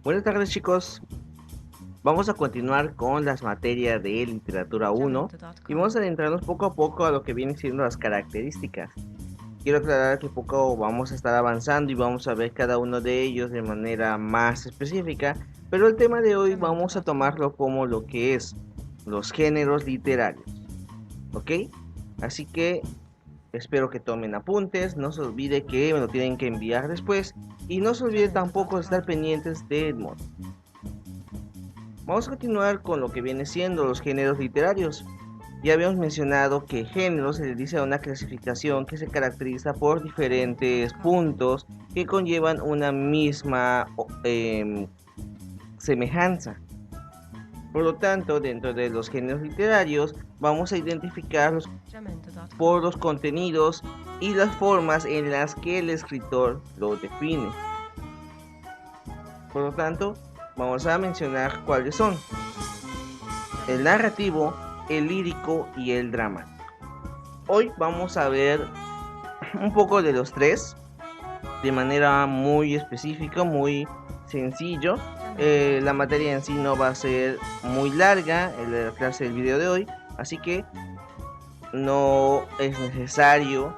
Buenas tardes, chicos. Vamos a continuar con las materias de literatura 1 y vamos a adentrarnos poco a poco a lo que vienen siendo las características. Quiero aclarar que poco vamos a estar avanzando y vamos a ver cada uno de ellos de manera más específica, pero el tema de hoy vamos a tomarlo como lo que es los géneros literarios, ¿ok? Así que espero que tomen apuntes, no se olvide que me lo tienen que enviar después y no se olvide tampoco de estar pendientes de Edmond. Vamos a continuar con lo que viene siendo los géneros literarios. Ya habíamos mencionado que género se le dice a una clasificación que se caracteriza por diferentes puntos que conllevan una misma semejanza. Por lo tanto, dentro de los géneros literarios vamos a identificarlos por los contenidos y las formas en las que el escritor lo define. Por lo tanto, vamos a mencionar cuáles son: el narrativo, el lírico y el dramático. Hoy vamos a ver un poco de los tres de manera muy específica, muy sencillo. La materia en sí no va a ser muy larga en la clase del video de hoy, así que no es necesario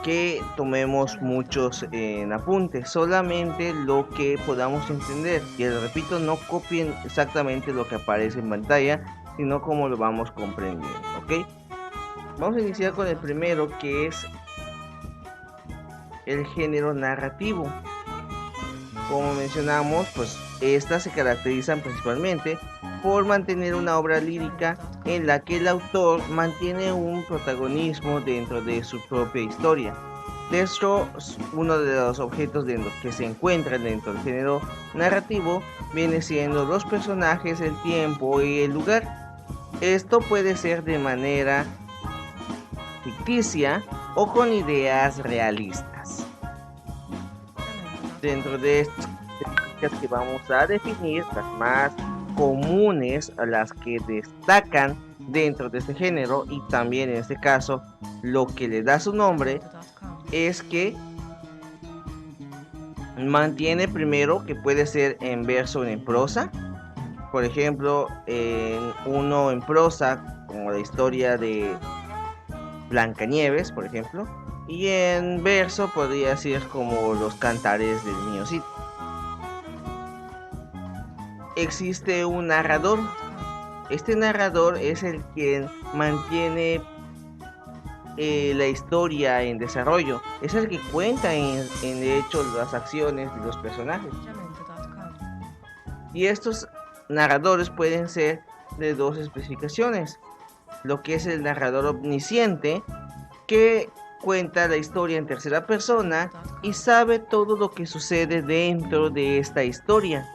que tomemos muchos apuntes, solamente lo que podamos entender. Y les repito, no copien exactamente lo que aparece en pantalla, sino como lo vamos comprendiendo, ¿ok? Vamos a iniciar con el primero, que es el género narrativo. Como mencionamos, pues estas se caracterizan principalmente por mantener una obra lírica en la que el autor mantiene un protagonismo dentro de su propia historia. De hecho, uno de los objetos que se encuentran dentro del género narrativo viene siendo los personajes, el tiempo y el lugar. Esto puede ser de manera ficticia o con ideas realistas. Dentro de estas características que vamos a definir, las más comunes, las que destacan dentro de este género y también en este caso lo que le da su nombre, es que mantiene primero que puede ser en verso o en prosa. Por ejemplo, uno en prosa, como la historia de Blancanieves, por ejemplo, y en verso podría ser como los cantares del niño Cid. Existe un narrador. Este narrador es el quien mantiene la historia en desarrollo. Es el que cuenta en hecho las acciones de los personajes. Y estos narradores pueden ser de dos especificaciones: lo que es el narrador omnisciente, que cuenta la historia en tercera persona y sabe todo lo que sucede dentro de esta historia.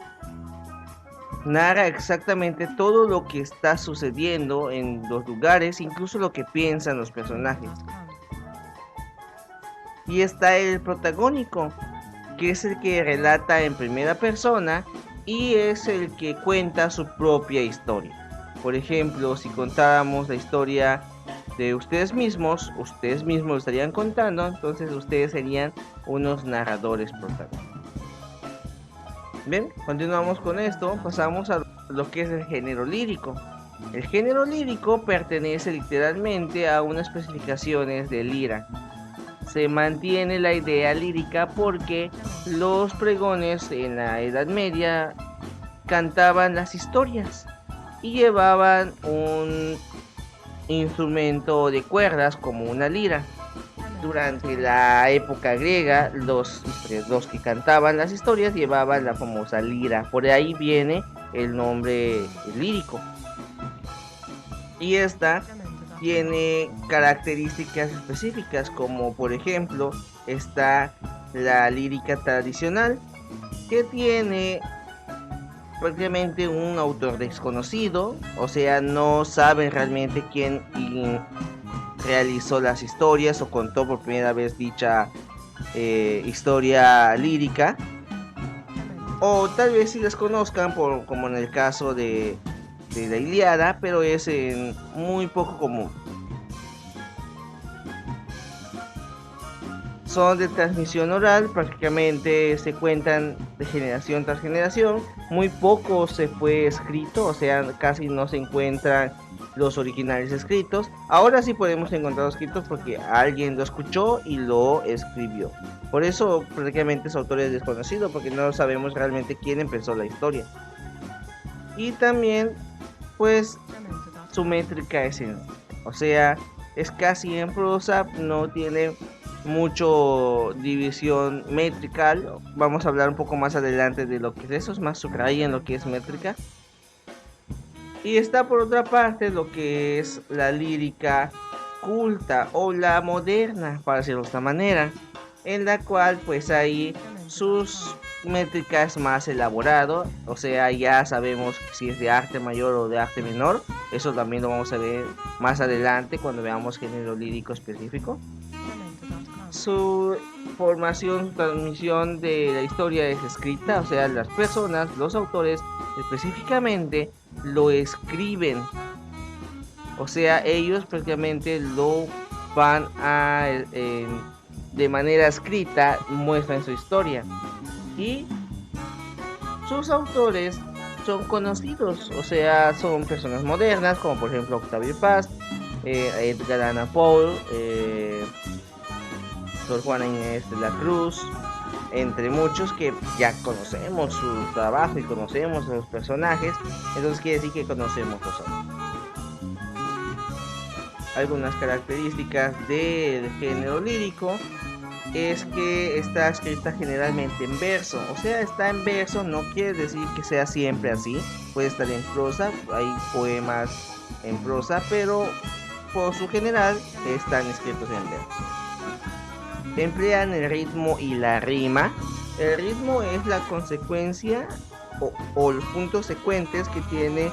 Narra exactamente todo lo que está sucediendo en los lugares, incluso lo que piensan los personajes. Y está el protagónico, que es el que relata en primera persona y es el que cuenta su propia historia. Por ejemplo, si contáramos la historia de ustedes mismos lo estarían contando, entonces ustedes serían unos narradores protagónicos. Bien, continuamos con esto, pasamos a lo que es el género lírico. El género lírico pertenece literalmente a unas especificaciones de lira. Se mantiene la idea lírica porque los pregones en la Edad Media cantaban las historias y llevaban un instrumento de cuerdas como una lira. Durante la época griega, los que cantaban las historias llevaban la famosa lira. Por ahí viene el nombre lírico. Y esta tiene características específicas, como por ejemplo está la lírica tradicional, que tiene prácticamente un autor desconocido, o sea, no saben realmente quién realizó las historias o contó por primera vez dicha historia lírica, o tal vez si las conozcan, como en el caso de la Ilíada, pero es muy poco común. son de transmisión oral, prácticamente se cuentan de generación tras generación. Muy poco se fue escrito, o sea, casi no se encuentran los originales escritos. Ahora sí podemos encontrar los escritos porque alguien lo escuchó y lo escribió. Por eso prácticamente su autor es desconocido, porque no sabemos realmente quién empezó la historia. Y también, pues, su métrica es o sea, es casi en prosa, no tiene mucho división metrical. Vamos a hablar un poco más adelante de lo que es eso, es más subraya en lo que es métrica. Y está por otra parte lo que es la lírica culta o la moderna, para decirlo de esta manera, en la cual pues ahí sus métricas más elaborado, o sea, ya sabemos si es de arte mayor o de arte menor. Eso también lo vamos a ver más adelante cuando veamos género lírico específico. Su formación, transmisión de la historia es escrita, o sea, las personas, los autores específicamente lo escriben, o sea, ellos prácticamente lo van a de manera escrita muestran su historia, y sus autores son conocidos, o sea, son personas modernas como por ejemplo Octavio Paz, Edgar Allan Poe, Sor Juana Inés de la Cruz, entre muchos que ya conocemos su trabajo y conocemos a los personajes. Entonces quiere decir que conocemos los otros. Algunas características del género lírico es que está escrita generalmente en verso, o sea, está en verso, no quiere decir que sea siempre así, puede estar en prosa, hay poemas en prosa, pero por su general están escritos en verso. Emplean el ritmo y la rima. El ritmo es la consecuencia o los puntos secuentes que tiene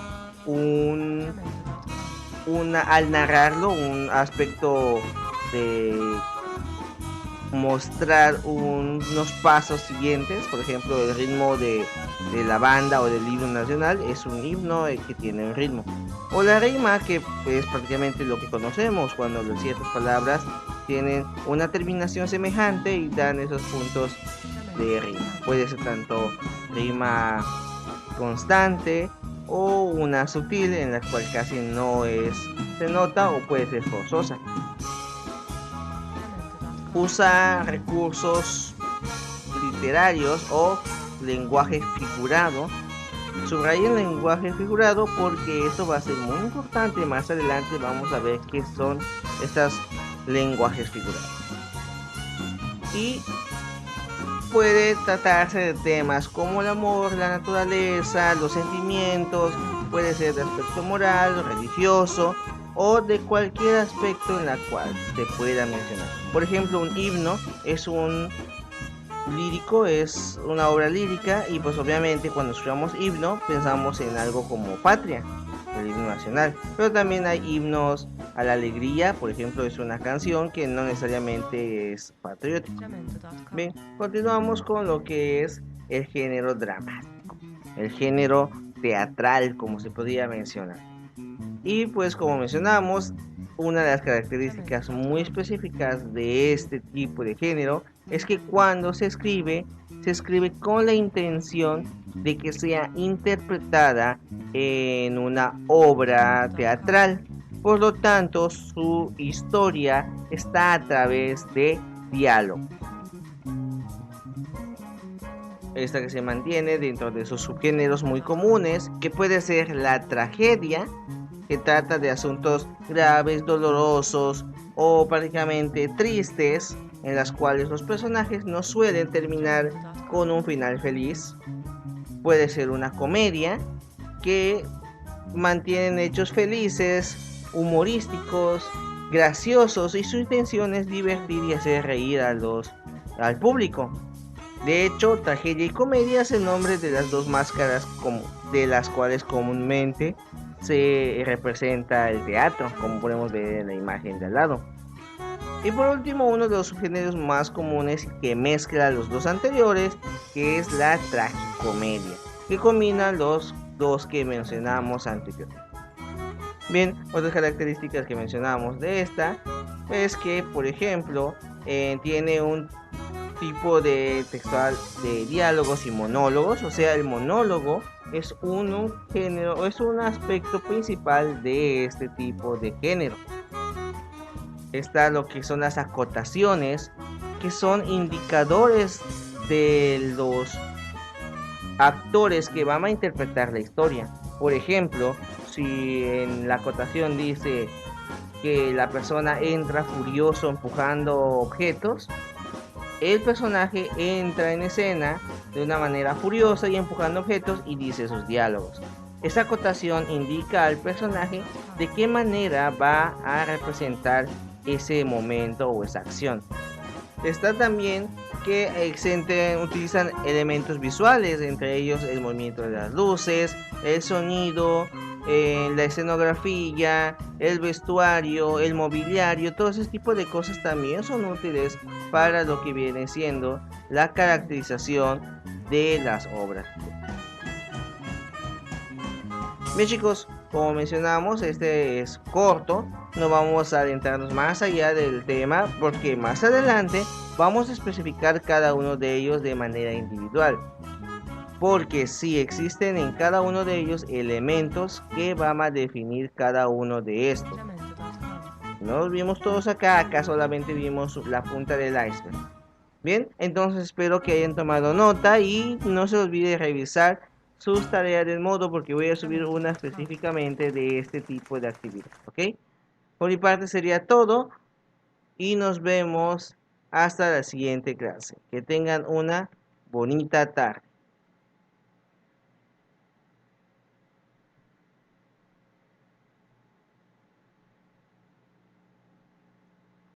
al narrarlo, un aspecto de mostrar unos pasos siguientes. Por ejemplo, el ritmo de la banda o del himno nacional es un himno que tiene un ritmo. O la rima, que es prácticamente lo que conocemos cuando ciertas palabras tienen una terminación semejante y dan esos puntos de rima. Puede ser tanto rima constante o una sutil en la cual casi no se nota, o puede ser forzosa. Usa recursos literarios o lenguaje figurado. Subraya el lenguaje figurado porque esto va a ser muy importante. Más adelante vamos a ver qué son estos lenguajes figurados. Y puede tratarse de temas como el amor, la naturaleza, los sentimientos, puede ser de aspecto moral, religioso o de cualquier aspecto en la cual se pueda mencionar. Por ejemplo, un himno es un lírico, es una obra lírica, y pues obviamente cuando escuchamos himno pensamos en algo como patria, el himno nacional, pero también hay himnos a la alegría. Por ejemplo, es una canción que no necesariamente es patriótica. Bien, continuamos con lo que es el género dramático, el género teatral, como se podría mencionar. Y pues como mencionamos, una de las características muy específicas de este tipo de género es que cuando se escribe con la intención de que sea interpretada en una obra teatral. Por lo tanto, su historia está a través de diálogo. Esta que se mantiene dentro de sus subgéneros muy comunes, que puede ser la tragedia, que trata de asuntos graves, dolorosos o prácticamente tristes, en las cuales los personajes no suelen terminar con un final feliz. Puede ser una comedia, que mantienen hechos felices, humorísticos, graciosos, y su intención es divertir y hacer reír al público. De hecho, tragedia y comedia es el nombre de las dos máscaras de las cuales comúnmente se representa el teatro, como podemos ver en la imagen de al lado. Y por último, uno de los subgéneros más comunes que mezcla los dos anteriores, que es la tragicomedia, que combina los dos que mencionamos anteriormente. Bien, otras características que mencionamos de esta es que, por ejemplo, tiene un tipo de textual de diálogos y monólogos. O sea, el monólogo es un género, es un aspecto principal de este tipo de género. Está lo que son las acotaciones, que son indicadores de los actores que van a interpretar la historia. Por ejemplo, si en la acotación dice que la persona entra furioso empujando objetos, el personaje entra en escena de una manera furiosa y empujando objetos y dice sus diálogos. Esa acotación indica al personaje de qué manera va a representar ese momento o esa acción. Está también que utilizan elementos visuales, entre ellos el movimiento de las luces, el sonido, la escenografía, el vestuario, el mobiliario. Todo ese tipo de cosas también son útiles para lo que viene siendo la caracterización de las obras. Bien chicos, como mencionamos, este es corto, no vamos a adentrarnos más allá del tema porque más adelante vamos a especificar cada uno de ellos de manera individual. Porque sí existen en cada uno de ellos elementos que van a definir cada uno de estos. No los vimos todos acá solamente vimos la punta del iceberg. Bien, entonces espero que hayan tomado nota y no se olvide revisar sus tareas del modo porque voy a subir una específicamente de este tipo de actividad, ¿ok? Por mi parte sería todo y nos vemos hasta la siguiente clase. Que tengan una bonita tarde.